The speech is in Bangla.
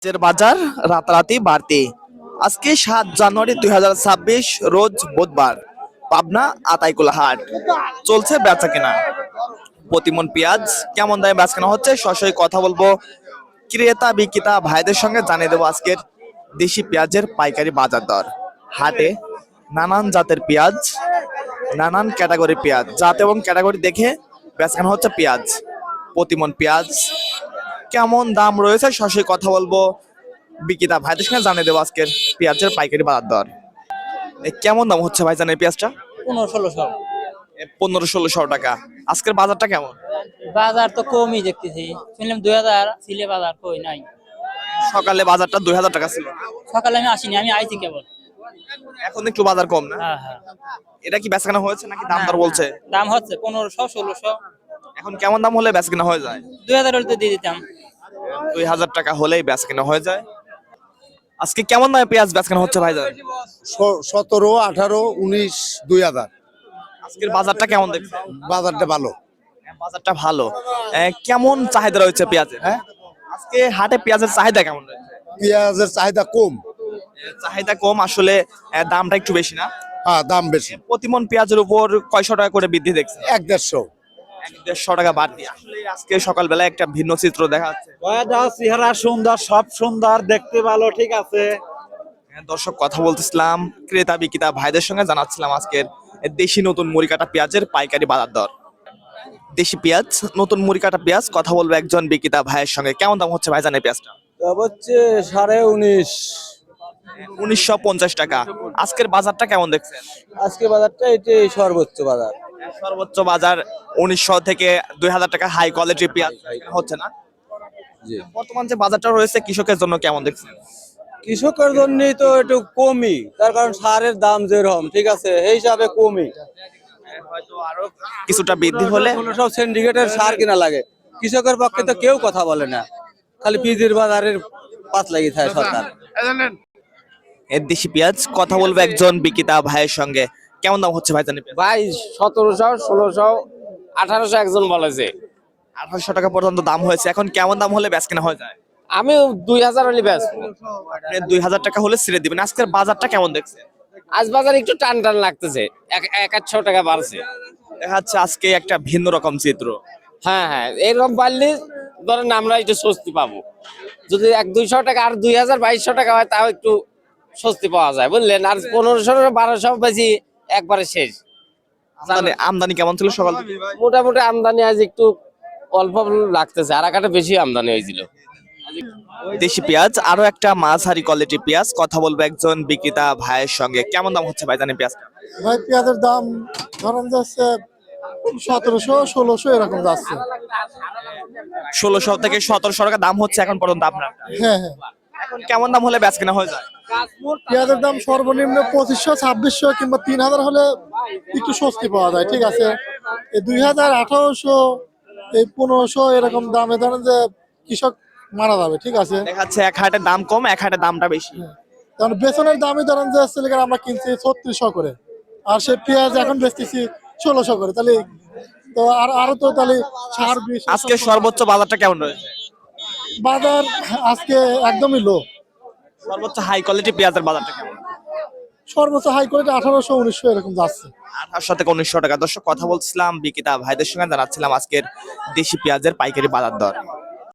পেঁয়াজের বাজার রাতারাতি বাড়তি। আজকে 7 জানুয়ারি 2026, রোজ বুধবার। পাবনা আতাইকুলা হাট চলছে বেচা কেনা। প্রতিমন পেঁয়াজ কেমন দামে বেচা কেনা হচ্ছে সরাসরি কথা বলবো ক্রেতা বিক্রেতা ভাইদের সঙ্গে, জানিয়ে দেবো আজকের দেশি পেঁয়াজের পাইকারি বাজার দর। হাটে নানান জাতের পেঁয়াজ, নানান ক্যাটাগরি পেঁয়াজ, জাত এবং ক্যাটাগরি দেখে বেচা কেনা হচ্ছে পেঁয়াজ। প্রতিমন পেঁয়াজ কেমন দাম রয়েছে সরাসরি কথা বলবো বিক্রেতা ভাইদের সঙ্গে, জানিয়ে দেবো আজকের পেঁয়াজের পাইকারি বাজার দর। কেমন দাম হচ্ছে ভাইজান এই পেঁয়াজটা? 15-1600। 1500-1600 টাকা। আজকের বাজারটা কেমন? বাজার তো কমই দেখতেছি, শুনলাম 2000 ছিলে, বাজার কই নাই। সকালে বাজারটা 2000 টাকা ছিল, সকালে আমি আসিনি, আমি আইছি কেবল। এখন একটু বাজার কম না? হ্যাঁ হ্যাঁ। এটা কি বেচাকেনা হয়েছে নাকি দাম দর বলছে? দাম হচ্ছে 1500-1600। এখন কেমন দাম হলে বেচাকেনা হয়ে যায়? 2000 হলে তো দিয়ে দিতাম। 2000 টাকা হলেই বেচাকেনা হয়ে যায়। আজকে কেমন দামে পেঁয়াজ বেচাকেনা হচ্ছে ভাইজান? 17, 18, 19, 2000। আজকের বাজারটা কেমন দেখছেন? বাজারটা ভালো। বাজারটা ভালো। কেমন চাহিদা রয়েছে পেঁয়াজের? হ্যাঁ, আজকে হাটে পেঁয়াজের চাহিদা কেমন রয়েছে? পেঁয়াজের চাহিদা কম। চাহিদা কম আসলে, দামটা একটু বেশি না? হ্যাঁ, দাম বেশি। প্রতিমন পেঁয়াজের উপর কয়শো টাকা করে বৃদ্ধি দেখছে? 1-150। 100-150 টাকা বাড়তি। আসলে আজকে সকালবেলা একটা ভিন্ন চিত্র দেখা যাচ্ছে। চেহারা সুন্দর, সব সুন্দর, দেখতে ভালো, ঠিক আছে। দর্শক, কথা বলতেছিলাম ক্রেতা বিক্রেতা ভাইদের সঙ্গে, জানাচ্ছিলাম আজকের দেশি নতুন মুড়ি কাটা পেঁয়াজের পাইকারি বাজার দর। দেশি পেঁয়াজ, নতুন মুড়ি কাটা পেঁয়াজ, কথা বলবো একজন বিক্রেতা ভাইয়ের সঙ্গে। কেমন দাম হচ্ছে ভাইজান এই পেঁয়াজটা? হচ্ছে 19.5। 1950 টাকা। আজকের বাজারটা কেমন দেখছেন? আজকে বাজারটা এটাই সর্বোচ্চ বাজার। সর্বোচ্চ বাজার 1900 থেকে 2000 টাকা হাই কোয়ালিটি পেঁয়াজ হচ্ছে না? জি। বর্তমান যে বাজারটা রয়েছে কৃষকের জন্য কেমন দেখছেন? কৃষকের জন্যই তো একটু কমই, তার কারণ সারের দাম যেরকম, ঠিক আছে, এই হিসাবে কমই। হয়তো আরো কিছুটা বৃদ্ধি হলে। সব সিন্ডিকেটের সার কিনা লাগে, কৃষকের পক্ষে তো কেউ কথা বলে না, খালি পিজির বাজারের পাত লাগিয়ে থাকে সরকার। এর দেশি পেঁয়াজ, কথা বলবো একজন বিক্রেতা ভাইয়ের সঙ্গে। কেমন দাম হচ্ছে ভাইজান এই পেঁয়াজ? ভাই 1700, 1600, 1800 একজন বলেছে। 1800 টাকা পর্যন্ত দাম হয়েছে। এখন কেমন দাম হলে বেচ কেনা হয়ে যায়? আমি 2000 হলে ব্যাস। আপনি 2000 টাকা হলে ছেড়ে দিবেন। আজকের বাজারটা কেমন দেখছেন? আজ বাজার একটু টান টান লাগতেছে, 100 টাকা বাড়ছে। দেখা যাচ্ছে আজকে একটা ভিন্ন রকম চিত্র। হ্যাঁ হ্যাঁ, এরকম বাড়লে ধরেন আমরা একটু স্বস্তি পাবো। যদি 100-200 টাকা আর 2000-2200 টাকা হয়, তাও একটু স্বস্তি পাওয়া যায়, বুঝলেন। আর 1500-1200 বেশি একবারে শেষ। আমদানি কেমন ছিল সকাল থেকে? মোটামুটি আমদানি আজ একটু অল্প লাগতেছে, আর একটা বেশি আমদানি হয়েছিল। দেশি পেঁয়াজ, আরো একটা মাঝারি কোয়ালিটি পেঁয়াজ, কথা বলবো একজন বিক্রেতা ভাইয়ের সঙ্গে। কেমন দাম হচ্ছে ভাইজান এই পেঁয়াজটা? ভাই পেঁয়াজের দাম ধরেন যাচ্ছে 1700-1600 এরকম যাচ্ছে। 1600 থেকে 1700 টাকা দাম হচ্ছে এখন পর্যন্ত আপনার। হ্যাঁ হ্যাঁ, এখন কেমন দাম হলে বেচ কেনা হয়ে যায়? পেঁয়াজের দাম সর্বনিম্ন 2500-2600 কিংবা 3000 হলে একটু স্বস্তি পাওয়া যায়, ঠিক আছে। এই 2000, 1800, এই 1500 এরকম দামে ধরেন যে কৃষক মারা যাবে, ঠিক আছে। দেখা যাচ্ছে এক হাটে দাম কম, এক হাটে দামটা বেশি। কারণ বেতনের দামই ধরেন যে সিলিকার আমরা কিনছি 3600 করে, আর সে পেঁয়াজ এখন বেচতেছি 1600 করে, তাহলে তো আরো তো তাহলে সার বিষ। আজকে সর্বোচ্চ বাজারটা কেমন রয়েছে? বাজার আজকে একদমই লো। সর্বোচ্চ হাই কোয়ালিটি পেঁয়াজের বাজারটা কেমন? সর্বোচ্চ হাই কোয়ালিটি 1800-1900 এরকম যাচ্ছে। 1800 থেকে 1900 টাকা। দর্শক, কথা বলছিলাম বিক্রেতা ভাইদের সঙ্গে, জানাচ্ছিলাম আজকের দেশি পেঁয়াজের পাইকারি বাজার দর।